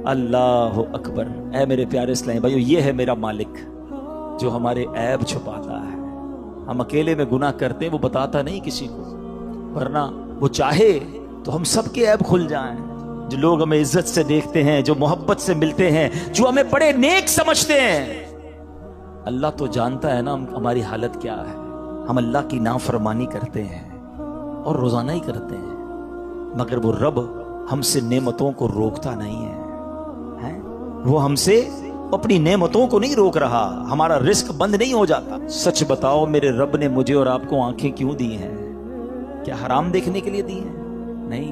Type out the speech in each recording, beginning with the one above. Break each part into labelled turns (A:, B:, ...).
A: अल्लाह अकबर। ऐ मेरे प्यारे इस्लामी भाइयों, ये है मेरा मालिक जो हमारे ऐब छुपाता है। हम अकेले में गुनाह करते हैं, वो बताता नहीं किसी को, वरना वो चाहे तो हम सबके ऐब खुल जाएं। जो लोग हमें इज्जत से देखते हैं, जो मोहब्बत से मिलते हैं, जो हमें बड़े नेक समझते हैं, अल्लाह तो जानता है ना हमारी हालत क्या है। हम अल्लाह की नाफरमानी करते हैं और रोजाना ही करते हैं, मगर वो रब हमसे नेमतों को रोकता नहीं है, हैं? वो हमसे अपनी नेमतों को नहीं रोक रहा, हमारा रिस्क बंद नहीं हो जाता। सच बताओ, मेरे रब ने मुझे और आपको आंखें क्यों दी हैं? क्या हराम देखने के लिए दी हैं? नहीं,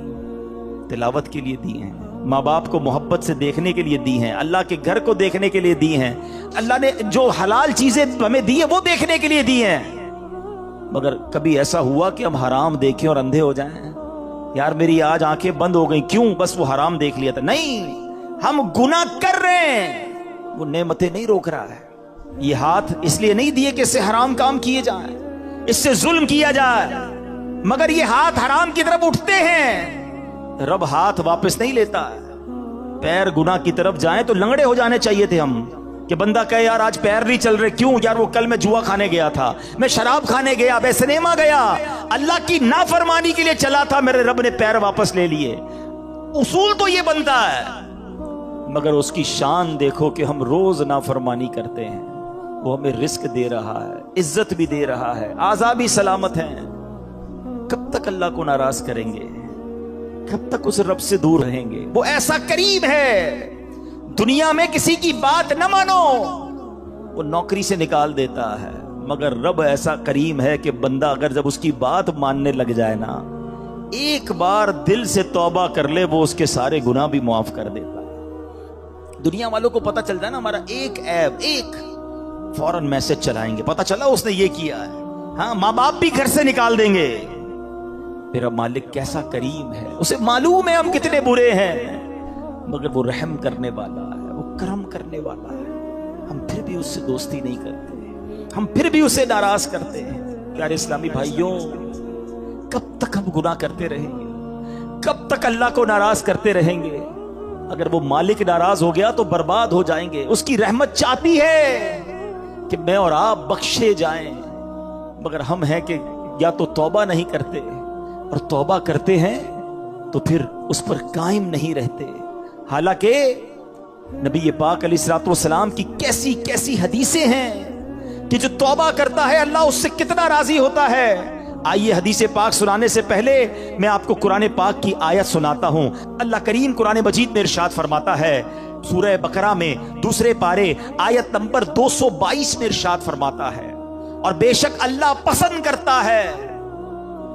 A: तिलावत के लिए दी हैं। माँ बाप को मोहब्बत से देखने के लिए दी हैं, अल्लाह के घर को देखने के लिए दी हैं। अल्लाह ने जो हलाल चीजें हमें दी है वो देखने के लिए दी हैं। मगर कभी ऐसा हुआ कि हम हराम देखें और अंधे हो जाएं? यार मेरी आज आंखें बंद हो गई, क्यों? बस वो हराम देख लिया था। नहीं, हम गुनाह कर रहे हैं, वो नेमतें नहीं रोक रहा है। ये हाथ इसलिए नहीं दिए कि इससे हराम काम किए जाएं, इससे जुल्म किया जाए, मगर ये हाथ हराम की तरफ उठते हैं, रब हाथ वापस नहीं लेता है। पैर गुनाह की तरफ जाएं तो लंगड़े हो जाने चाहिए थे हम, कि बंदा कहे यार आज पैर नहीं चल रहे, क्यों? यार वो कल मैं जुआ खाने गया था, मैं शराब खाने गया, मैं सिनेमा गया, अल्लाह की नाफरमानी के लिए चला था, मेरे रब ने पैर वापस ले लिए। उसूल तो ये बनता है, मगर उसकी शान देखो कि हम रोज नाफरमानी करते हैं। वो हमें रिस्क दे रहा है, इज्जत भी दे रहा है, आज़ाद भी सलामत हैं। कब तक अल्लाह को नाराज करेंगे? कब तक उस रब से दूर रहेंगे? वो ऐसा करीम है, दुनिया में किसी की बात न मानो, वो नौकरी से निकाल देता है, मगर रब ऐसा करीम है कि बंदा अगर जब उसकी बात मानने लग जाए ना, एक बार दिल से तौबा कर ले, वो उसके सारे गुनाह भी माफ कर देता है। दुनिया वालों को पता चल जाए ना हमारा एक ऐब, एक फौरन मैसेज चलाएंगे, पता चला उसने ये किया है। हाँ, माँ बाप भी घर से निकाल देंगे। मेरा मालिक कैसा करीम है, उसे मालूम है हम कितने बुरे हैं, मगर वो रहम करने वाला है, वो करम करने वाला है। हम फिर भी उससे दोस्ती नहीं करते, हम फिर भी उसे नाराज करते हैं। प्यारे इस्लामी भाइयों, कब तक हम गुनाह करते रहेंगे? कब तक अल्लाह को नाराज करते रहेंगे? अगर वो मालिक नाराज हो गया तो बर्बाद हो जाएंगे। उसकी रहमत चाहती है कि मैं और आप बख्शे जाएं, मगर हम हैं कि या तो तौबा नहीं करते, और तौबा करते हैं तो फिर उस पर कायम नहीं रहते। हालांकि नबी पाक अलैहिस्सलाम की कैसी कैसी हदीसें हैं कि जो तौबा करता है अल्लाह उससे कितना राजी होता है। आइए हदीस पाक सुनाने से पहले मैं आपको कुरान पाक की आयत सुनाता हूं। अल्लाह करीम कुरान मजीद में इरशाद फरमाता है, सूरह बकरा में दूसरे पारे आयत नंबर 222 में इरशाद फरमाता है, और बेशक अल्लाह पसंद करता है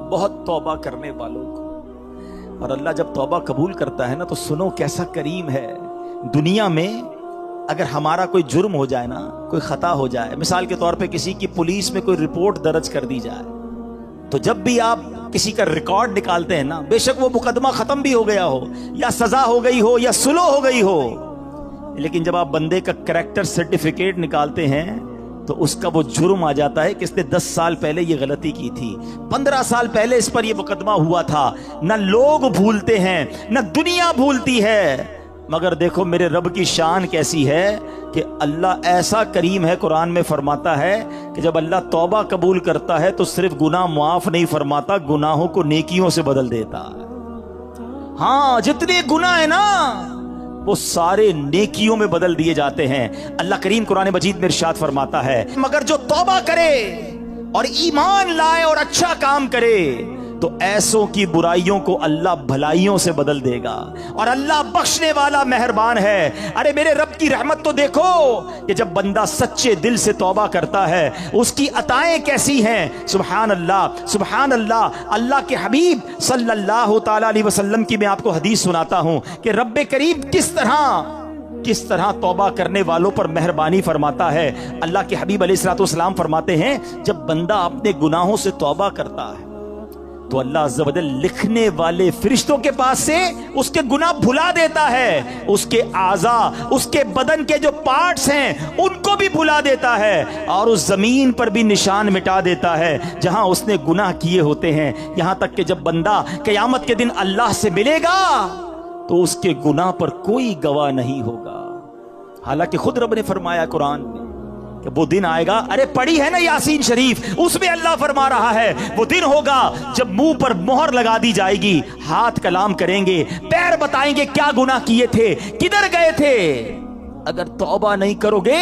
A: बहुत तौबा करने वालों को। और अल्लाह जब तौबा कबूल करता है ना, तो सुनो कैसा करीम है। दुनिया में अगर हमारा कोई जुर्म हो जाए ना, कोई खता हो जाए, मिसाल के तौर पे किसी की पुलिस में कोई रिपोर्ट दर्ज कर दी जाए, तो जब भी आप किसी का रिकॉर्ड निकालते हैं ना, बेशक वो मुकदमा खत्म भी हो गया हो, या सजा हो गई हो, या सुलह हो गई हो, लेकिन जब आप बंदे का कैरेक्टर सर्टिफिकेट निकालते हैं तो उसका वो जुर्म आ जाता है कि इसने 10 साल पहले ये गलती की थी, 15 साल पहले इस पर ये मुकदमा हुआ था। न लोग भूलते हैं, न दुनिया भूलती है, मगर देखो मेरे रब की शान कैसी है कि अल्लाह ऐसा करीम है। कुरान में फरमाता है कि जब अल्लाह तौबा कबूल करता है तो सिर्फ गुनाह माफ नहीं फरमाता, गुनाहों को नेकियों से बदल देता है। हाँ, जितने गुनाह है ना वो सारे नेकियों में बदल दिए जाते हैं। अल्लाह करीम कुरान मजीद में इरशाद फरमाता है, मगर जो तौबा करे और ईमान लाए और अच्छा काम करे तो ऐसों की बुराइयों को अल्लाह भलाइयों से बदल देगा, और अल्लाह बख्शने वाला मेहरबान है। अरे मेरे रब की रहमत तो देखो कि जब बंदा सच्चे दिल से तौबा करता है उसकी अताएं कैसी हैं। सुभान अल्लाह, सुभान अल्लाह। अल्लाह के हबीब सल्लल्लाहु ताला अलैहि वसल्लम की मैं आपको हदीस सुनाता हूं कि रब करीम किस तरह तौबा करने वालों पर मेहरबानी फरमाता है। अल्लाह के हबीब अलैहिस्सलाम फरमाते हैं, जब बंदा अपने गुनाहों से तौबा करता है तो अल्लाह अज़्ज़ व जल लिखने वाले फरिश्तों के पास से उसके गुनाह भुला देता है, उसके आज़ा, उसके बदन के जो पार्ट्स हैं उनको भी भुला देता है, और उस जमीन पर भी निशान मिटा देता है जहां उसने गुनाह किए होते हैं। यहां तक कि जब बंदा क़यामत के दिन अल्लाह से मिलेगा تو उसके गुनाह पर कोई गवाह नहीं होगा। हालांकि खुद रब ने फरमाया कुरान में कि वो दिन आएगा, अरे पढ़ी है ना यासीन शरीफ, उसमें अल्लाह फरमा रहा है वो दिन होगा जब मुंह पर मोहर लगा दी जाएगी, हाथ कलाम करेंगे, पैर बताएंगे क्या गुनाह किए थे, किधर गए थे। अगर तौबा नहीं करोगे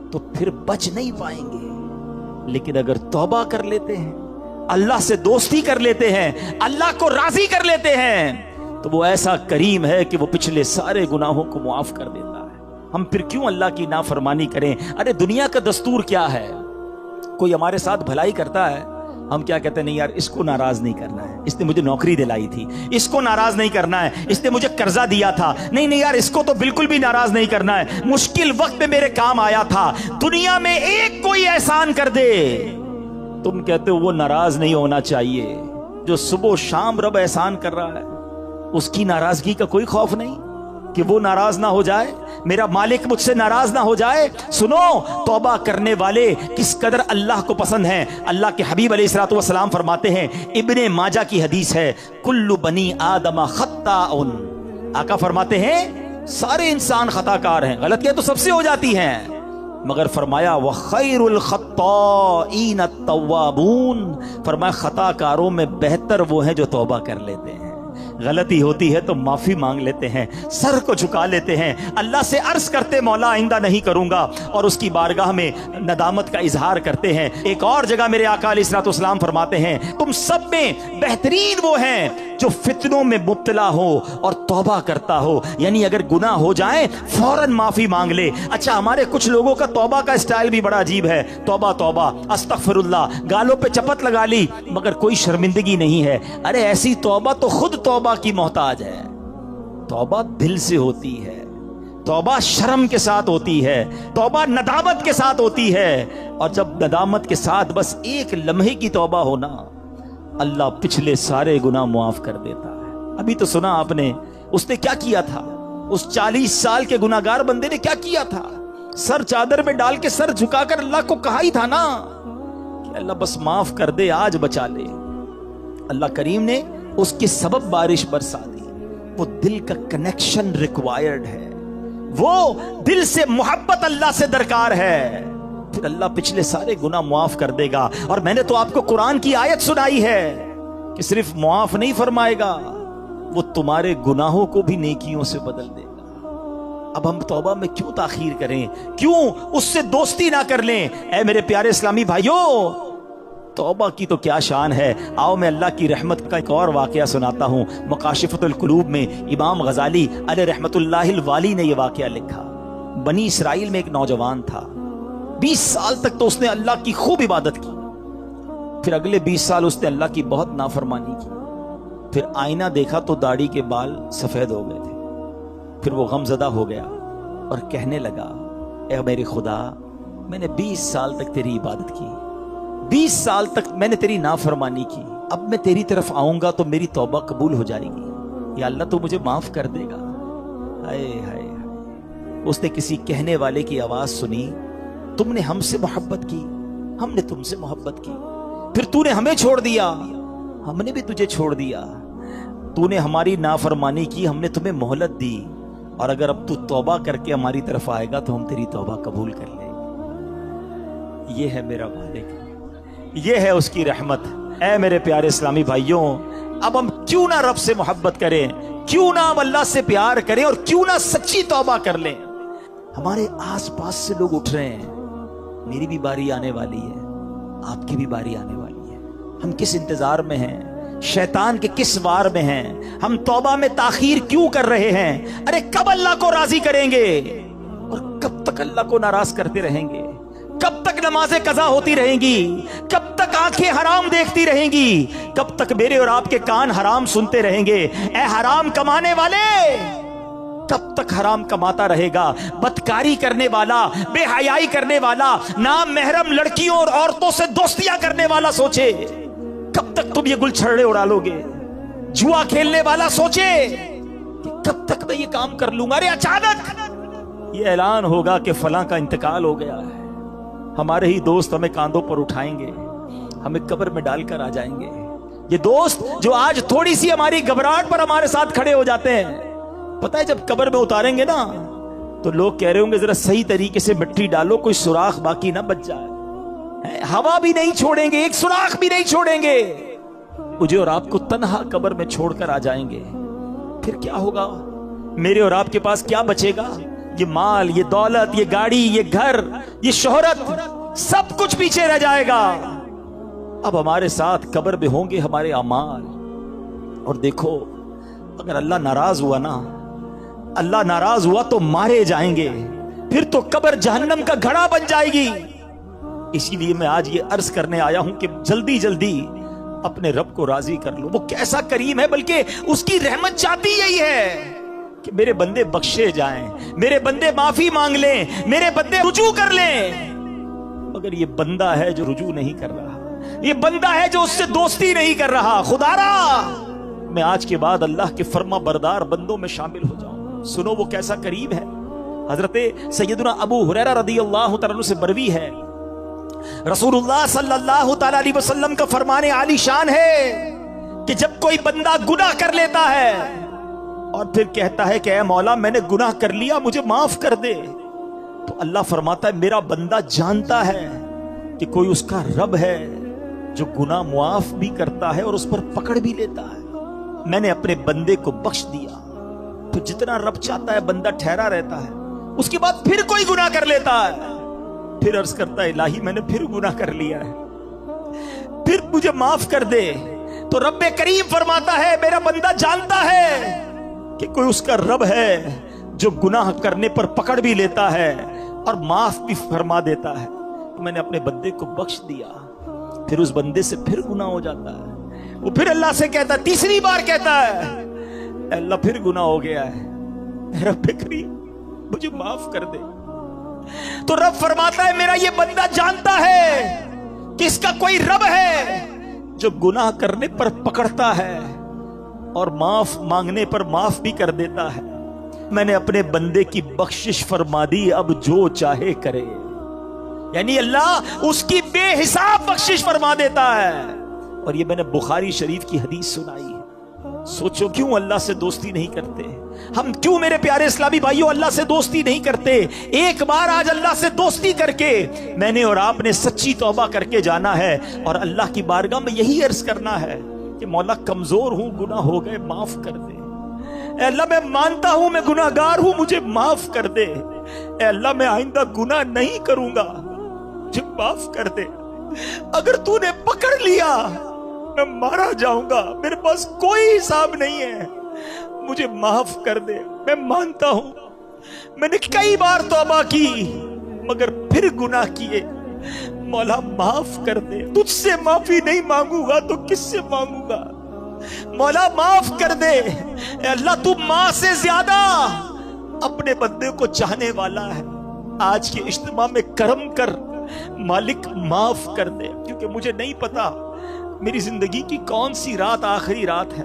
A: तो फिर बच नहीं पाएंगे, लेकिन अगर तौबा कर लेते हैं, अल्लाह से दोस्ती कर लेते हैं, अल्लाह को राजी कर लेते हैं, तो वो ऐसा करीम है कि वो पिछले सारे गुनाहों को मुआफ कर देता है। हम फिर क्यों अल्लाह की नाफरमानी करें। अरे दुनिया का दस्तूर क्या है, कोई हमारे साथ भलाई करता है, हम क्या कहते हैं, नहीं यार इसको नाराज नहीं करना है, इसने मुझे नौकरी दिलाई थी, इसको नाराज नहीं करना है, इसने मुझे कर्जा दिया था, नहीं यार इसको तो बिल्कुल भी नाराज नहीं करना है, मुश्किल वक्त में मेरे काम आया था। दुनिया में एक कोई एहसान कर दे, तुम कहते हो वो नाराज नहीं होना चाहिए। जो सुबह शाम रब एहसान कर रहा है, उसकी नाराजगी का कोई खौफ नहीं कि वो नाराज ना हो जाए, मेरा मालिक मुझसे नाराज ना हो जाए। सुनो, तौबा करने वाले किस कदर अल्लाह को पसंद हैं। अल्लाह के हबीब अलैहिस्सलातु वस्सलाम फरमाते हैं, इब्ने माजा की हदीस है, कुल्लु बनी आदम खत्ताउन। आका फरमाते हैं सारे इंसान खताकार हैं, गलतियां तो सबसे हो जाती हैं, मगर फरमाया व खैरुल खत्ताईन अत-तव्वाबून, फरमाया खताकारों में बेहतर वो हैं जो तौबा कर लेते हैं। गलती होती है तो माफी मांग लेते हैं, सर को झुका लेते हैं, अल्लाह से अर्ज करते मौला आइंदा नहीं करूंगा, और उसकी बारगाह में नदामत का इजहार करते हैं। एक और जगह मेरे आका अलैहिस्सलातु वस्सलाम फरमाते हैं, तुम सब में बेहतरीन वो हैं जो फितनों में मुब्तला हो और तौबा करता हो, यानी अगर गुनाह हो जाए फौरन माफी मांग ले। अच्छा, हमारे कुछ लोगों का तौबा का स्टाइल भी बड़ा अजीब है, तौबा तौबा अस्तगफिरुल्लाह, गालों पे चपत लगा ली मगर कोई शर्मिंदगी नहीं है। अरे ऐसी तौबा तो खुद तौबा की मोहताज है। तौबा दिल से होती है, तौबा शर्म के साथ होती है, तौबा नदामत के साथ होती है, और जब नदामत के साथ बस एक लम्हे की तौबा होना, अल्लाह पिछले सारे गुनाह मुआफ कर देता है। अभी तो सुना आपने उसने क्या किया था, उस 40 साल के गुनाहगार बंदे ने क्या किया था, सर चादर में डाल के सर झुकाकर अल्लाह को कहा ही था ना कि अल्लाह बस माफ कर दे, आज बचा ले। अल्लाह करीम ने उसके सबब बारिश बरसा दी। वो दिल का कनेक्शन रिक्वायर्ड है, वो दिल से मोहब्बत अल्लाह से दरकार है, फिर अल्लाह पिछले सारे गुनाह मुआफ कर देगा। और मैंने तो आपको कुरान की आयत सुनाई है कि सिर्फ मुआफ नहीं फरमाएगा, वो तुम्हारे गुनाहों को भी नेकियों से बदल देगा। अब हम तौबा में क्यों ताखीर करें, क्यों उससे दोस्ती ना कर लें। ऐ मेरे प्यारे इस्लामी भाइयों, तौबा की तो क्या शान है। आओ मैं अल्लाह की रहमत का एक और वाकया सुनाता हूँ। मकाशिफतुल कुलूब में इमाम गजाली अलैहि रहमतुल्लाहिल वाली ने यह वाकया लिखा। बनी इसराइल में एक नौजवान था, 20 साल तक तो उसने अल्लाह की खूब इबादत की, फिर अगले 20 साल उसने अल्लाह की बहुत नाफरमानी की। फिर आईना देखा तो दाढ़ी के बाल सफेद हो गए थे। फिर वो गमजदा हो गया और कहने लगा, ऐ मेरे खुदा, मैंने 20 साल तक तेरी इबादत की, 20 साल तक मैंने तेरी नाफरमानी की, अब मैं तेरी तरफ आऊंगा तो मेरी तौबा कबूल हो जाएगी, या अल्लाह तो मुझे माफ कर देगा। हाय हाय। उसने किसी कहने वाले की आवाज सुनी, तुमने हमसे मोहब्बत की, हमने तुमसे मोहब्बत की, फिर तूने हमें छोड़ दिया, हमने भी तुझे छोड़ दिया, तूने हमारी नाफरमानी की, हमने तुम्हें मोहलत दी, और अगर अब तू तौबा करके हमारी तरफ आएगा तो हम तेरी तौबा कबूल कर लेंगे। ये है मेरा मालिक, ये है उसकी रहमत। ऐ मेरे प्यारे इस्लामी भाइयों, अब हम क्यों ना रब से मोहब्बत करें, क्यों ना हम अल्लाह से प्यार करें, और क्यों ना सच्ची तौबा कर लें। हमारे आस पास से लोग उठ रहे हैं, मेरी भी बारी आने वाली है, आपकी भी बारी आने वाली है। हम किस इंतजार में हैं, शैतान के किस वार में हैं, हम तौबा में ताखीर क्यों कर रहे हैं। अरे कब अल्लाह को राजी करेंगे और कब तक अल्लाह को नाराज करते रहेंगे, कब तक नमाजें कज़ा होती रहेंगी, कब तक आंखें हराम देखती रहेंगी, कब तक मेरे और आपके कान हराम सुनते रहेंगे। ऐ हराम कमाने वाले, कब तक हराम कमाता रहेगा। बदकारी करने वाला, बेहयाई करने वाला, नाम महरम लड़कियों और औरतों से दोस्तियां करने वाला सोचे कब तक तुम ये गुलछर्रे उड़ा लोगे। जुआ खेलने वाला सोचे कि कब तक मैं ये काम कर लूंगा। अरे अचानक ये ऐलान होगा कि फलां का इंतकाल हो गया है, हमारे ही दोस्त हमें कांधों पर उठाएंगे, हमें कब्र में डालकर आ जाएंगे। یہ دوست جو آج تھوڑی سی ہماری گھبراہٹ پر ہمارے ساتھ کھڑے ہو جاتے ہیں، پتہ ہے جب قبر میں اتاریں گے نا تو لوگ کہہ رہے ہوں گے ذرا صحیح طریقے سے مٹی ڈالو، کوئی سوراخ باقی نہ بچ جائے، ہوا بھی نہیں چھوڑیں گے، ایک سوراخ بھی نہیں چھوڑیں گے، مجھے اور آپ کو تنہا قبر میں چھوڑ کر آ جائیں گے۔ پھر کیا ہوگا؟ میرے اور آپ کے پاس کیا بچے گا؟ یہ مال، یہ دولت، یہ گاڑی، یہ گھر، یہ شہرت، سب کچھ پیچھے رہ جائے گا۔ اب ہمارے ساتھ قبر میں ہوں گے ہمارے اعمال۔ اور دیکھو اگر اللہ ناراض ہوا نا، اللہ ناراض ہوا تو مارے جائیں گے، پھر تو قبر جہنم کا گھڑا بن جائے گی۔ اسی لیے میں آج یہ عرض کرنے آیا ہوں کہ جلدی جلدی اپنے رب کو راضی کر لو۔ وہ کیسا کریم ہے، بلکہ اس کی رحمت چاہتی یہی ہے کہ میرے بندے بخشے جائیں، میرے بندے معافی مانگ لیں، میرے بندے رجوع کر لیں۔ مگر یہ بندہ ہے جو رجوع نہیں کر رہا، یہ بندہ ہے جو اس سے دوستی نہیں کر رہا۔ خدا را میں آج کے بعد اللہ کے فرما بردار بندوں میں شامل ہو جاؤں۔ سنو وہ کیسا کریم ہے۔ حضرت سیدنا ابو ہریرہ رضی اللہ تعالیٰ عنہ سے مروی ہے، رسول اللہ صلی اللہ تعالیٰ علیہ وسلم کا فرمان عالی شان ہے کہ جب کوئی بندہ گناہ کر لیتا ہے اور پھر کہتا ہے کہ اے مولا میں نے گناہ کر لیا، مجھے معاف کر دے، تو اللہ فرماتا ہے میرا بندہ جانتا ہے کہ کوئی اس کا رب ہے جو گناہ معاف بھی کرتا ہے اور اس پر پکڑ بھی لیتا ہے۔ میں نے اپنے بندے کو بخش دیا۔ تو جتنا رب چاہتا ہے بندہ ٹھہرا رہتا ہے، اس کے بعد پھر کوئی گناہ کر لیتا ہے، پھر عرض کرتا ہے الہی میں نے پھر گناہ کر لیا ہے، پھر مجھے معاف کر دے۔ تو رب کریم فرماتا ہے میرا بندہ جانتا ہے کہ کوئی اس کا رب ہے جو گناہ کرنے پر پکڑ بھی لیتا ہے اور معاف بھی فرما دیتا ہے۔ تو میں نے اپنے بندے کو بخش دیا، پھر اس بندے سے پھر گناہ ہو جاتا ہے، وہ پھر اللہ سے کہتا ہے، تیسری بار کہتا ہے اے اللہ پھر گناہ ہو گیا ہے، رب کریم مجھے معاف کر دے۔ تو رب فرماتا ہے میرا یہ بندہ جانتا ہے کہ اس کا کوئی رب ہے جو گناہ کرنے پر پکڑتا ہے اور معاف مانگنے پر معاف بھی کر دیتا ہے۔ میں نے اپنے بندے کی بخشش فرما دی، اب جو چاہے کرے۔ یعنی اللہ اس کی بے حساب بخشش فرما دیتا ہے۔ اور یہ میں نے بخاری شریف کی حدیث سنائی ہے۔ سوچو کیوں اللہ سے دوستی نہیں کرتے ہم، کیوں میرے پیارے اسلامی بھائیوں اللہ سے دوستی نہیں کرتے؟ ایک بار آج اللہ سے دوستی کر کے میں نے اور آپ نے سچی توبہ کر کے جانا ہے اور اللہ کی بارگاہ میں یہی عرض کرنا ہے کہ مولا کمزور ہوں، گناہ ہو گئے، معاف کر دے۔ اے اللہ میں مانتا ہوں میں گناہ گار ہوں، مجھے معاف کر دے۔ اے اللہ میں آئندہ گناہ نہیں کروں گا، مجھے معاف کر دے۔ اگر تو نے پکڑ لیا میں مارا جاؤں گا، میرے پاس کوئی حساب نہیں ہے، مجھے معاف کر دے۔ میں مانتا ہوں میں نے کئی بار توبہ کی مگر پھر گناہ کیے، مولا معاف کر دے۔ تجھ سے معافی نہیں مانگوں گا تو کس سے مانگوں گا؟ مولا معاف کر دے۔ اے اللہ تو ماں سے زیادہ اپنے بندے کو چاہنے والا ہے۔ آج کے اجتماع میں کرم کر مالک، معاف کر دے، کیونکہ مجھے نہیں پتا میری زندگی کی کون سی رات آخری رات ہے،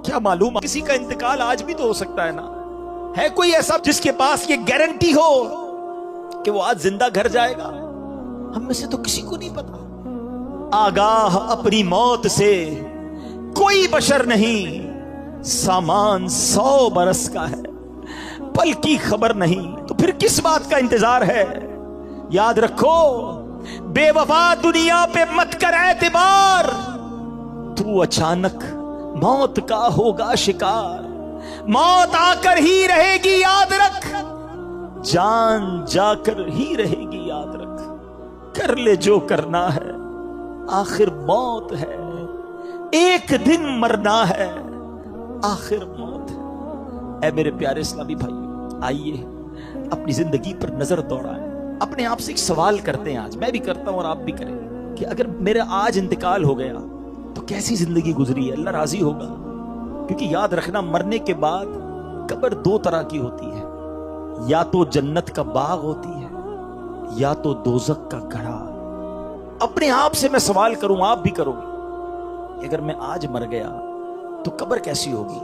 A: کیا معلوم کسی کا انتقال آج بھی تو ہو سکتا ہے نا۔ ہے کوئی ایسا جس کے پاس یہ گارنٹی ہو کہ وہ آج زندہ گھر جائے گا؟ ہم میں سے تو کسی کو نہیں پتا۔ آگاہ اپنی موت سے کوئی بشر نہیں، سامان 100 برس کا ہے، پل کی خبر نہیں، تو پھر کس بات کا انتظار ہے؟ یاد رکھو بے وفا دنیا پہ مت کر اعتبار، تو اچانک موت کا ہوگا شکار، موت آ کر ہی رہے گی یاد رکھ، جان جا کر ہی رہے گی یاد رکھ، کر لے جو کرنا ہے آخر موت ہے، ایک دن مرنا ہے آخر موت ہے۔ اے میرے پیارے اسلامی بھائی، آئیے اپنی زندگی پر نظر دوڑائیں، اپنے آپ سے ایک سوال کرتے ہیں، آج میں بھی کرتا ہوں اور آپ بھی کریں کہ اگر میرا آج انتقال ہو گیا تو کیسی زندگی گزری ہے؟ اللہ راضی ہوگا؟ کیونکہ یاد رکھنا مرنے کے بعد قبر 2 طرح کی ہوتی ہے، یا تو جنت کا باغ ہوتی ہے یا تو دوزخ کا گڑھا۔ اپنے آپ سے میں سوال کروں، آپ بھی کرو کہ اگر میں آج مر گیا تو قبر کیسی ہوگی؟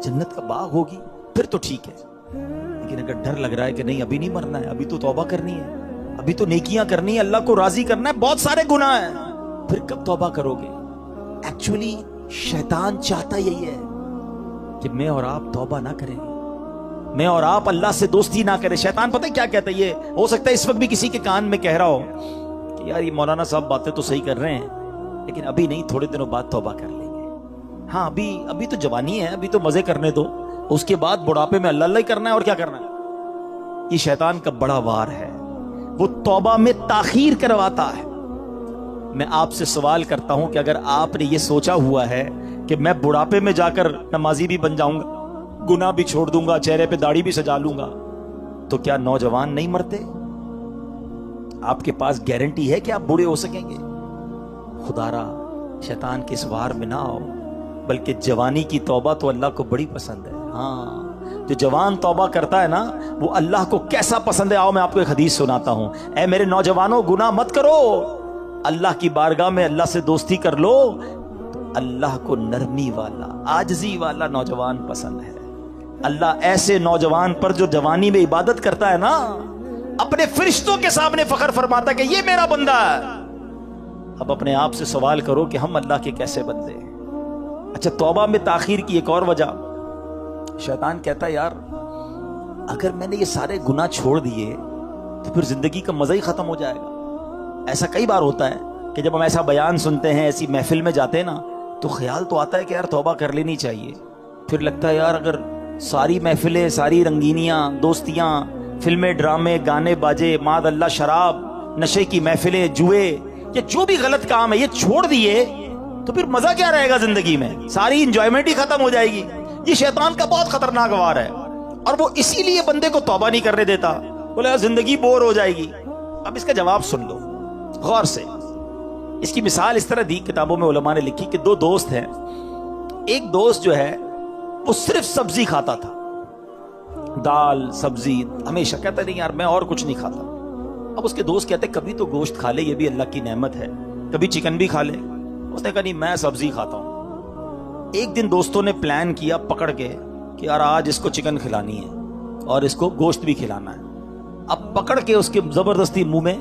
A: جنت کا باغ ہوگی؟ پھر تو ٹھیک ہے، لیکن اگر ڈر لگ رہا ہے کہ نہیں ابھی نہیں مرنا ہے، ابھی تو توبہ کرنی ہے، ابھی تو نیکیاں کرنی ہے، اللہ کو راضی کرنا ہے، بہت سارے گناہ ہیں، پھر کب توبہ کرو گے؟ ایکچولی शैतान चाहता यही है कि मैं और आप तौबा ना करें, मैं और आप अल्लाह से दोस्ती ना करें। शैतान पता है क्या कहता है? ये हो सकता है इस वक्त भी किसी के कान में कह रहा हो कि यार ये मौलाना साहब बातें तो सही कर रहे हैं, लेकिन अभी नहीं, थोड़े दिनों बाद तौबा कर लेंगे। हाँ, अभी तो जवानी है, अभी तो मजे करने दो, उसके बाद बुढ़ापे में अल्लाह अल्लाह ही करना है और क्या करना है। ये शैतान का बड़ा वार है, वो तौबा में ताखीर करवाता है। मैं आपसे सवाल करता हूं कि अगर आपने ये सोचा हुआ है कि मैं बुढ़ापे में जाकर नमाजी भी बन जाऊंगा, गुनाह भी छोड़ दूंगा, चेहरे पे दाढ़ी भी सजा लूंगा, तो क्या नौजवान नहीं मरते? आपके पास गारंटी है कि आप बूढ़े हो सकेंगे? खुदारा शैतान के इस वार में ना आओ, बल्कि जवानी की तौबा तो अल्लाह को बड़ी पसंद है। हाँ, जो जवान तौबा करता है ना, वो अल्लाह को कैसा पसंद है। आओ मैं आपको एक हदीस सुनाता हूं। ऐ मेरे नौजवानों, गुनाह मत करो, अल्लाह की बारगाह में अल्लाह से दोस्ती कर लो। अल्लाह को नरमी वाला, आजजी वाला नौजवान पसंद है। अल्लाह ऐसे नौजवान पर जो जवानी में इबादत करता है ना, अपने फरिश्तों के सामने फख्र फरमाता है कि ये मेरा बंदा है। अब अपने आप से सवाल करो कि हम अल्लाह के कैसे बंदे हैं। अच्छा, तौबा में ताखीर की एक और वजह, शैतान कहता है यार अगर मैंने ये सारे गुनाह छोड़ दिए तो फिर जिंदगी का मजा ही खत्म हो जाएगा। ऐसा कई बार होता है कि जब हम ऐसा बयान सुनते हैं, ऐसी महफिल में जाते हैं ना, तो ख्याल तो आता है कि यार तौबा कर लेनी चाहिए। फिर लगता है यार अगर सारी महफिलें, सारी रंगीनियां, दोस्तियां, फिल्में, ड्रामे, गाने बाजे, माद अल्लाह, शराब, नशे की महफिलें, जुए, ये जो भी गलत काम है ये छोड़ दिए तो फिर मजा क्या रहेगा जिंदगी में? सारी इंजॉयमेंट ही खत्म हो जाएगी। ये शैतान का बहुत खतरनाक वार है और वो इसीलिए बंदे को तौबा नहीं करने देता। बोले जिंदगी बोर हो जाएगी। अब इसका जवाब सुन लो गौर से। इसकी मिसाल इस तरह दी, किताबों में उलमा ने लिखी कि दो दोस्त हैं। एक दोस्त जो है वो सिर्फ सब्जी खाता था, दाल सब्जी, हमेशा कहता नहीं यार मैं और कुछ नहीं खाता। अब उसके दोस्त कहते कभी तो गोश्त खा ले, ये भी अल्लाह की नेमत है, कभी चिकन भी खा ले। उसने कहा नहीं मैं सब्जी खाता हूं। एक दिन दोस्तों ने प्लान किया पकड़ के कि यार आज इसको चिकन खिलानी है और इसको गोश्त भी खिलाना है। अब पकड़ के उसके जबरदस्ती मुंह में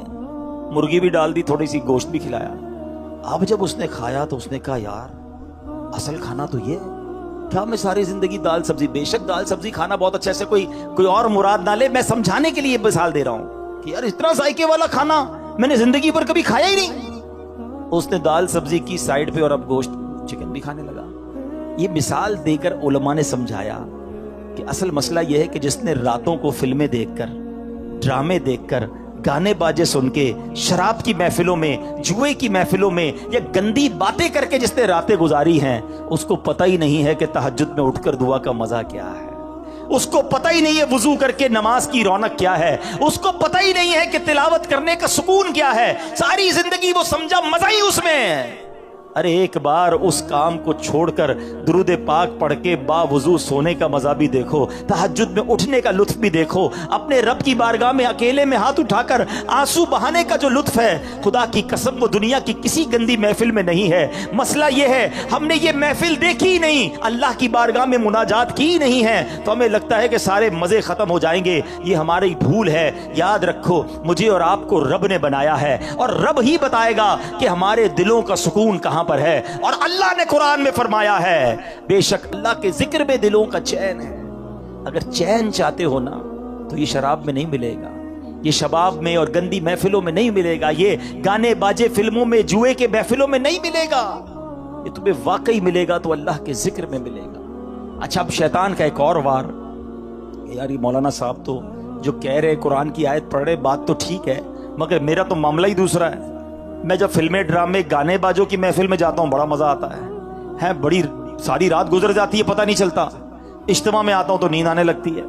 A: मुर्गी भी डाल दी, थोड़ी सी गोश्त भी खिलाया। अब जब उसने खाया तो उसने कहा यार असल खाना तो ये है, क्या मैं सारी जिंदगी दाल सब्जी, बेशक दाल सब्जी खाना बहुत अच्छा, ऐसे कोई और मुराद ना ले, मैं समझाने के लिए मिसाल दे रहा हूं कि यार इतना जायके वाला खाना मैंने जिंदगी पर कभी खाया ही नहीं। उसने दाल सब्जी की साइड पे और अब गोश्त चिकन भी खाने लगा। ये मिसाल देकर उलमा ने समझाया कि असल मसला यह है कि जिसने रातों को फिल्में देखकर, ड्रामे देखकर, गाने बाजे सुन के, शराब की महफिलों में, जुए की महफिलों में या गंदी बातें करके जिसने रातें गुजारी हैं, उसको पता ही नहीं है कि तहज्जुद में उठकर दुआ का मजा क्या है। उसको पता ही नहीं है वुजू करके नमाज की रौनक क्या है। उसको पता ही नहीं है कि तिलावत करने का सुकून क्या है। सारी जिंदगी वो समझा मजा ही उसमें है। अरे एक बार उस काम को छोड़कर दुरूद पाक पढ़ के बावुजू सोने का मजा भी देखो, तहज्जुद में उठने का लुत्फ भी देखो, अपने रब की बारगाह में अकेले में हाथ उठाकर आंसू बहाने का जो लुत्फ है, खुदा की कसम वो दुनिया की किसी गंदी महफिल में नहीं है। मसला ये है हमने ये महफिल देखी ही नहीं, अल्लाह की बारगाह में मुनाजात की ही नहीं है, तो हमें लगता है कि सारे मजे खत्म हो जाएंगे। ये हमारी भूल है। याद रखो मुझे और आपको रब ने बनाया है और रब ही बताएगा कि हमारे दिलों का सुकून कहां पर है। और अल्लाह ने कुरान में फरमाया है बेशक अल्लाह के जिक्र में दिलों का चैन है। अगर चैन चाहते हो ना तो ये शराब में नहीं मिलेगा, ये शबाब में और गंदी महफिलों में नहीं मिलेगा, ये गाने बाजे फिल्मों में, जुए के महफिलों में नहीं मिलेगा। ये तुम्हें वाकई मिलेगा तो अल्लाह के जिक्र में मिलेगा। अच्छा, अब शैतान का एक और वार, यार ये मौलाना साहब तो जो कह रहे कुरान की आयत पढ़ रहे, बात तो ठीक है, मगर मेरा तो मामला ही दूसरा है। मैं जब फिल्में, ड्रामे, गाने बाजों की महफिल में जाता हूं बड़ा मजा आता है, बड़ी सारी रात गुजर जाती है पता नहीं चलता। इज्तिमा में आता हूं तो नींद आने लगती है,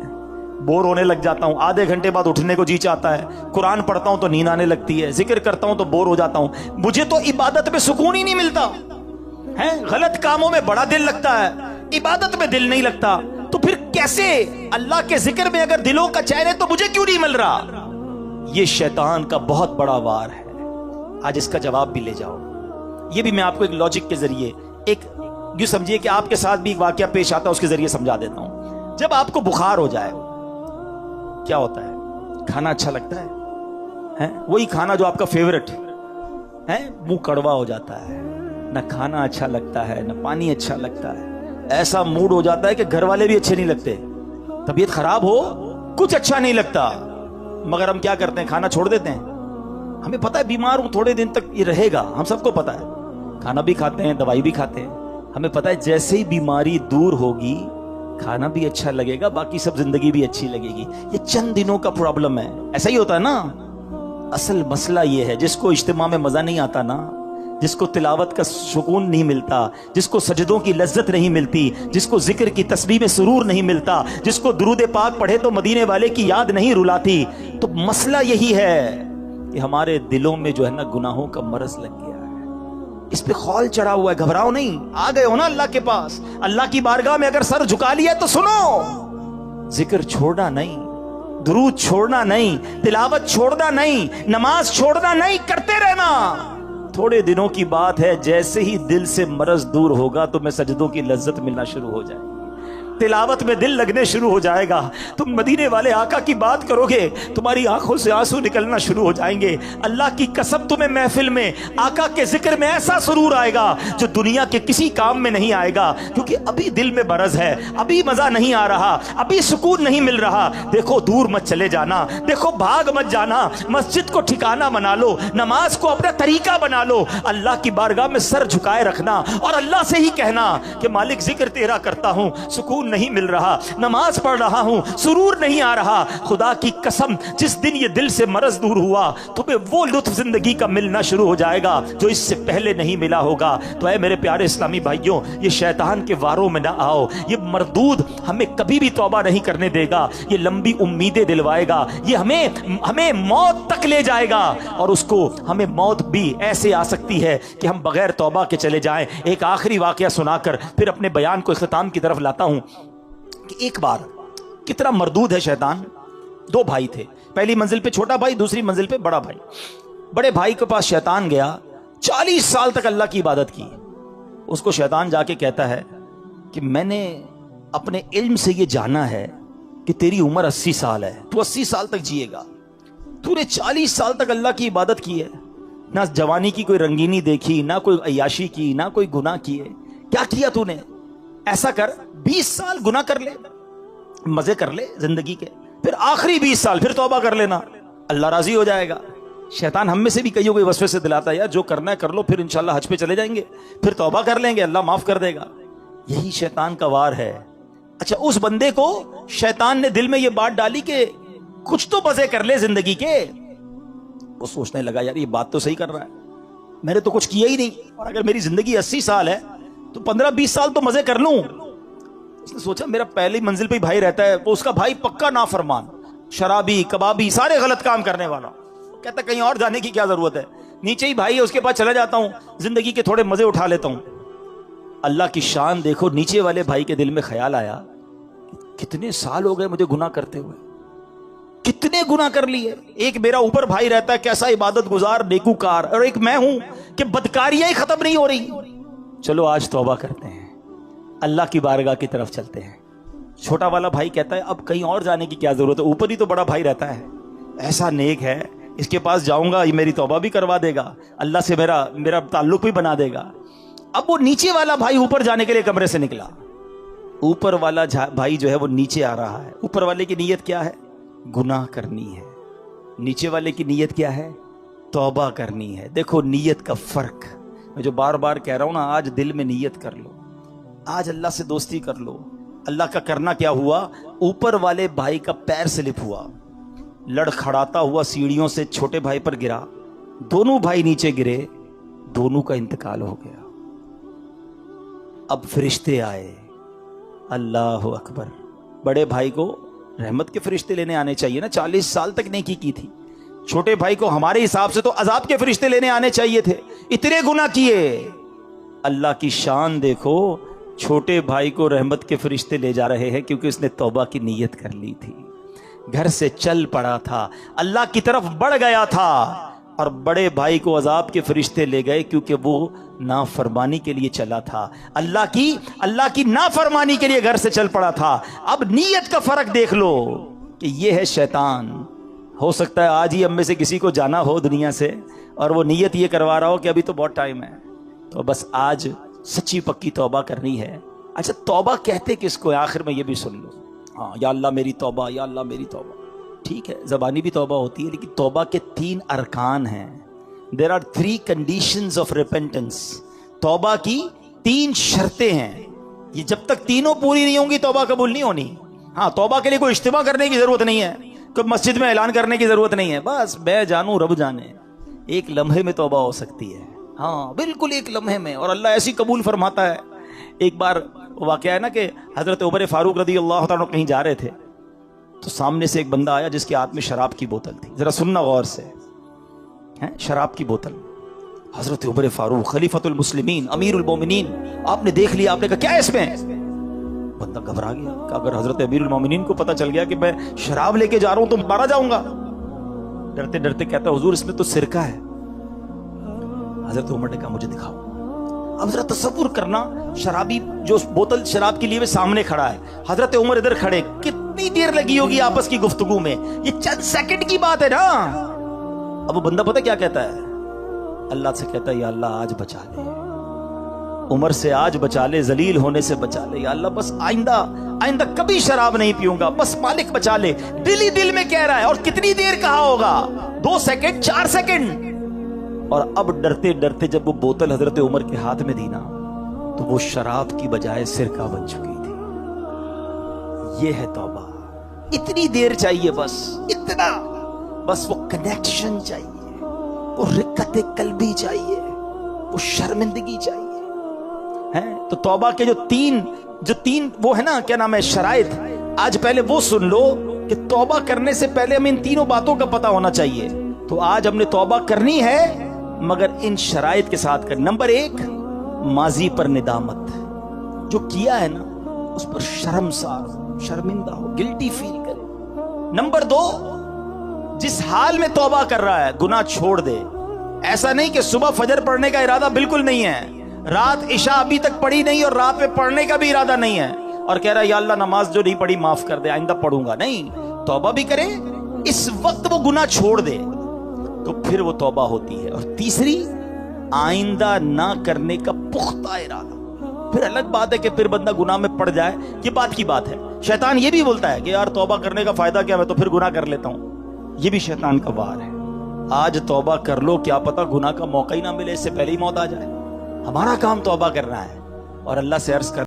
A: बोर होने लग जाता हूं, आधे घंटे बाद उठने को जी चाहता है। कुरान पढ़ता हूं तो नींद आने लगती है, जिक्र करता हूं तो बोर हो जाता हूं। मुझे तो इबादत में सुकून ही नहीं मिलता है। गलत कामों में बड़ा दिल लगता है, इबादत में दिल नहीं लगता। तो फिर कैसे अल्लाह के जिक्र में अगर दिलों का चैन है तो मुझे क्यों नहीं मिल रहा? ये शैतान का बहुत बड़ा वार है। आज इसका जवाब भी ले जाओ। ये भी मैं आपको एक लॉजिक के जरिए, एक यूं समझिए कि आपके साथ भी एक वाकया पेश आता है, उसके जरिए समझा देता हूं। जब आपको बुखार हो जाए क्या होता है? खाना अच्छा लगता है? वही खाना जो आपका फेवरेट है, मुंह कड़वा हो जाता है, نہ کھانا اچھا لگتا ہے نہ پانی اچھا لگتا ہے، ایسا موڈ ہو جاتا ہے کہ گھر والے بھی اچھے نہیں لگتے، طبیعت خراب ہو کچھ اچھا نہیں لگتا، مگر ہم کیا کرتے ہیں؟ کھانا چھوڑ دیتے ہیں۔ ہمیں پتہ ہے بیمار ہوں تھوڑے دن تک یہ رہے گا، ہم سب کو پتہ ہے، کھانا بھی کھاتے ہیں دوائی بھی کھاتے ہیں، ہمیں پتہ ہے جیسے ہی بیماری دور ہوگی کھانا بھی اچھا لگے گا، باقی سب زندگی بھی اچھی لگے گی۔ یہ چند دنوں کا پرابلم ہے، ایسا ہی ہوتا ہے نا۔ اصل مسئلہ یہ ہے جس کو اجتماع میں مزہ نہیں آتا نا، جس کو تلاوت کا سکون نہیں ملتا، جس کو سجدوں کی لذت نہیں ملتی، جس کو ذکر کی تسبیح میں سرور نہیں ملتا، جس کو درود پاک پڑھے تو مدینے والے کی یاد نہیں رلاتی، تو مسئلہ یہی ہے کہ ہمارے دلوں میں جو ہے نا گناہوں کا مرض لگ گیا ہے، اس پہ خول چڑھا ہوا ہے۔ گھبراؤ نہیں، آ گئے ہو نا اللہ کے پاس، اللہ کی بارگاہ میں اگر سر جھکا لیا تو سنو، ذکر چھوڑنا نہیں، درود چھوڑنا نہیں، تلاوت چھوڑنا نہیں، نماز چھوڑنا نہیں، کرتے رہنا۔ تھوڑے دنوں کی بات ہے، جیسے ہی دل سے مرض دور ہوگا تو میں سجدوں کی لذت ملنا شروع ہو جائے گی، تلاوت میں دل لگنے شروع ہو جائے گا، تم مدینے والے آقا کی بات کرو گے، تمہاری آنکھوں سے آنسو نکلنا شروع ہو جائیں گے۔ اللہ کی قسم تمہیں محفل میں آقا کے ذکر میں ایسا سرور آئے گا جو دنیا کے کسی کام میں نہیں آئے گا، کیونکہ ابھی دل میں مرض ہے، ابھی مزہ نہیں آ رہا، ابھی سکون نہیں مل رہا۔ دیکھو دور مت چلے جانا، دیکھو بھاگ مت جانا، مسجد کو ٹھکانہ بنا لو، نماز کو اپنا طریقہ بنا لو، اللہ کی بارگاہ میں سر جھکائے رکھنا اور اللہ سے ہی کہنا کہ مالک ذکر تیرا کرتا ہوں، سکون نہیں مل رہا، نماز پڑھ رہا ہوں، سرور نہیں آ رہا، خدا کی قسم جس دن یہ دل سے مرض دور ہوا تمہیں وہ لطف زندگی کا ملنا شروع ہو جائے گا جو اس سے پہلے نہیں ملا ہوگا۔ تو اے میرے پیارے اسلامی بھائیوں، یہ شیطان کے واروں میں نہ آؤ، یہ مردود ہمیں کبھی بھی توبہ نہیں کرنے دے گا، یہ لمبی امیدیں دلوائے گا، یہ ہمیں موت تک لے جائے گا، اور اس کو ہمیں موت بھی ایسے آ سکتی ہے کہ ہم بغیر توبہ کے چلے جائیں۔ ایک آخری واقعہ سنا کر پھر اپنے بیان کو اختتام کی طرف لاتا ہوں کہ ایک بار کتنا مردود ہے شیطان۔ دو بھائی تھے، پہلی منزل پہ چھوٹا بھائی، دوسری منزل پہ بڑا بھائی۔ بڑے بھائی کے پاس شیطان گیا، 40 سال تک اللہ کی عبادت کی۔ اس کو شیطان جا کے کہتا ہے کہ میں نے اپنے علم سے یہ جانا ہے کہ تیری عمر 80 سال ہے، تو 80 سال تک جیے گا، تو نے 40 سال تک اللہ کی عبادت کی ہے، نہ جوانی کی کوئی رنگینی دیکھی، نہ کوئی عیاشی کی، نہ کوئی گناہ کیے، کیا کیا تو نے؟ ایسا کر 20 سال گناہ کر لے، مزے کر لے زندگی کے، پھر آخری 20 سال پھر توبہ کر لینا، اللہ راضی ہو جائے گا۔ شیطان ہم میں سے بھی کئیوں کو وسوسے سے دلاتا ہے، یار جو کرنا ہے کر لو، پھر انشاءاللہ حج پہ چلے جائیں گے، پھر توبہ کر لیں گے، اللہ معاف کر دے گا۔ یہی شیطان کا وار ہے۔ اچھا، اس بندے کو شیطان نے دل میں یہ بات ڈالی کہ کچھ تو مزے کر لے زندگی کے۔ وہ سوچنے لگا یار یہ بات تو صحیح کر رہا ہے، میں نے تو کچھ کیا ہی نہیں، اور اگر میری زندگی 80 سال ہے تو 15-20 سال تو مزے کر لوں۔ اس نے سوچا میرا پہلی منزل پہ ہی بھائی رہتا ہے، وہ اس کا بھائی پکا نافرمان، شرابی، کبابی، سارے غلط کام کرنے والا، کہتا کہیں اور جانے کی کیا ضرورت ہے، نیچے ہی بھائی ہے اس کے پاس چلا جاتا ہوں، زندگی کے تھوڑے مزے اٹھا لیتا ہوں۔ اللہ کی شان دیکھو، نیچے والے بھائی کے دل میں خیال آیا کتنے سال ہو گئے مجھے گناہ کرتے ہوئے، کتنے گناہ کر لیے، ایک میرا اوپر بھائی رہتا ہے کیسا عبادت گزار نیکوکار، اور ایک میں ہوں کہ بدکاریاں ہی ختم نہیں ہو رہی، چلو آج توبہ کرتے ہیں، اللہ کی بارگاہ کی طرف چلتے ہیں۔ چھوٹا والا بھائی کہتا ہے اب کہیں اور جانے کی کیا ضرورت ہے، اوپر ہی تو بڑا بھائی رہتا ہے، ایسا نیک ہے، اس کے پاس جاؤں گا یہ میری توبہ بھی کروا دے گا، اللہ سے میرا تعلق بھی بنا دے گا۔ اب وہ نیچے والا بھائی اوپر جانے کے لیے کمرے سے نکلا، اوپر والا بھائی جو ہے وہ نیچے آ رہا ہے۔ اوپر والے کی نیت کیا ہے؟ گناہ کرنی ہے، نیچے والے کی نیت کیا ہے؟ توبہ کرنی ہے۔ دیکھو نیت کا فرق، میں جو بار بار کہہ رہا ہوں نا، آج دل میں نیت کر لو، آج اللہ سے دوستی کر لو۔ اللہ کا کرنا کیا ہوا؟ اوپر والے بھائی کا پیر سلپ ہوا، لڑکھڑاتا ہوا سیڑھیوں سے چھوٹے بھائی پر گرا، دونوں بھائی نیچے گرے، دونوں کا انتقال ہو گیا۔ اب فرشتے آئے، اللہ اکبر، بڑے بھائی کو رحمت کے فرشتے لینے آنے چاہیے نا، 40 سال تک نیکی کی تھی، چھوٹے بھائی کو ہمارے حساب سے تو عذاب کے فرشتے لینے آنے چاہیے تھے، اتنے گناہ کیے۔ اللہ کی شان دیکھو، چھوٹے بھائی کو رحمت کے فرشتے لے جا رہے ہیں کیونکہ اس نے توبہ کی نیت کر لی تھی، گھر سے چل پڑا تھا، اللہ کی طرف بڑھ گیا تھا، اور بڑے بھائی کو عذاب کے فرشتے لے گئے کیونکہ وہ نافرمانی کے لیے چلا تھا، اللہ کی نافرمانی کے لیے گھر سے چل پڑا تھا۔ اب نیت کا فرق دیکھ لو کہ یہ ہے شیطان۔ ہو سکتا ہے آج ہی ہم میں سے کسی کو جانا ہو دنیا سے اور وہ نیت یہ کروا رہا ہو کہ ابھی تو بہت ٹائم ہے، تو بس آج سچی پکی توبہ کرنی ہے. اچھا توبہ کہتے کس کو ہے؟ آخر میں یہ بھی سن لو. ہاں یا اللہ میری توبہ، یا اللہ میری توبہ. ٹھیک ہے زبانی بھی توبہ ہوتی ہے، لیکن توبہ کے 3 ارکان ہیں. There are 3 conditions of repentance. توبہ کی 3 شرطیں ہیں. یہ جب تک تینوں پوری نہیں ہوں گی توبہ قبول نہیں ہونی. ہاں توبہ کے لیے کوئی اجتماع کرنے کی ضرورت نہیں ہے، کوئی مسجد میں اعلان کرنے کی ضرورت نہیں ہے. بس میں جانوں رب جانے. ایک لمحے میں توبہ ہو سکتی ہے. ہاں بالکل ایک لمحے میں، اور اللہ ایسی قبول فرماتا ہے. ایک بار واقعہ ہے نا کہ حضرت عمر فاروق رضی اللہ تعالیٰ کہیں جا رہے تھے، تو سامنے سے ایک بندہ آیا جس کے ہاتھ میں شراب کی بوتل تھی. ذرا سننا غور سے، شراب کی بوتل. حضرت عمر فاروق خلیفۃ المسلمین امیر المومنین، آپ نے دیکھ لیا، آپ نے کہا کیا ہے اس میں؟ بندہ گھبرا گیا کہ اگر حضرت امیر المومنین کو پتہ چل گیا کہ میں شراب لے کے جا رہا ہوں تو مارا جاؤں گا. ڈرتے ڈرتے کہتا حضور اس میں تو سرکہ ہے. حضرت عمر نے کہا مجھے دکھاؤ. اب ذرا تصور کرنا، شرابی جو بوتل شراب کے لیے سامنے کھڑا ہے، حضرت عمر ادھر کھڑے، کتنی دیر لگی ہوگی آپس کی گفتگو میں؟ یہ چند سیکنڈ کی بات ہے نا. اب وہ بندہ پتہ کیا کہتا ہے؟ اللہ سے کہتا ہے یا اللہ آج بچا لے، عمر سے آج بچا لے، ذلیل ہونے سے بچا لے. یا اللہ بس آئندہ کبھی شراب نہیں پیوں گا، بس مالک بچا لے. دل ہی دل میں کہہ رہا ہے. اور کتنی دیر کہا ہوگا؟ 2 سیکنڈ 4 سیکنڈ. اور اب ڈرتے ڈرتے جب وہ بوتل حضرت عمر کے ہاتھ میں دی نا، تو وہ شراب کی بجائے سرکہ بن چکی تھی. یہ ہے توبہ. اتنی دیر چاہیے، بس اتنا، بس وہ کنیکشن چاہیے، وہ رقت قلبی چاہیے، وہ شرمندگی چاہیے. تو توبہ کے جو تین وہ ہے نا، کیا نام ہے، شرائط. آج پہلے وہ سن لو کہ توبہ کرنے سے پہلے ہمیں ان تینوں باتوں کا پتہ ہونا چاہیے. تو آج ہم نے توبہ کرنی ہے مگر ان شرائط کے ساتھ کریں. نمبر 1 ماضی پر ندامت. جو کیا ہے نا اس پر شرمندہ ہو، گلٹی فیل کرے. نمبر 2 جس حال میں توبہ کر رہا ہے گناہ چھوڑ دے. ایسا نہیں کہ صبح فجر پڑھنے کا ارادہ بالکل نہیں ہے، رات عشاء ابھی تک پڑھی نہیں اور رات میں پڑھنے کا بھی ارادہ نہیں ہے، اور کہہ رہا ہے یا اللہ نماز جو نہیں پڑھی معاف کر دے، آئندہ پڑھوں گا. نہیں، توبہ بھی کرے، اس وقت وہ گناہ چھوڑ دے تو پھر وہ توبہ ہوتی ہے. اور تیسری آئندہ نہ کرنے کا پختہ ارادہ. پھر الگ بات ہے کہ پھر بندہ گناہ میں پڑ جائے، یہ بات کی بات ہے. شیطان یہ بھی بولتا ہے کہ یار توبہ کرنے کا فائدہ کیا، میں تو پھر گناہ کر لیتا ہوں. یہ بھی شیطان کا وار ہے. آج توبہ کر لو، کیا پتہ گناہ کا موقع ہی نہ ملے، اس سے پہلے ہی موت آ جائے. ہمارا کام توبہ کرنا ہے اور اللہ سے عرض کر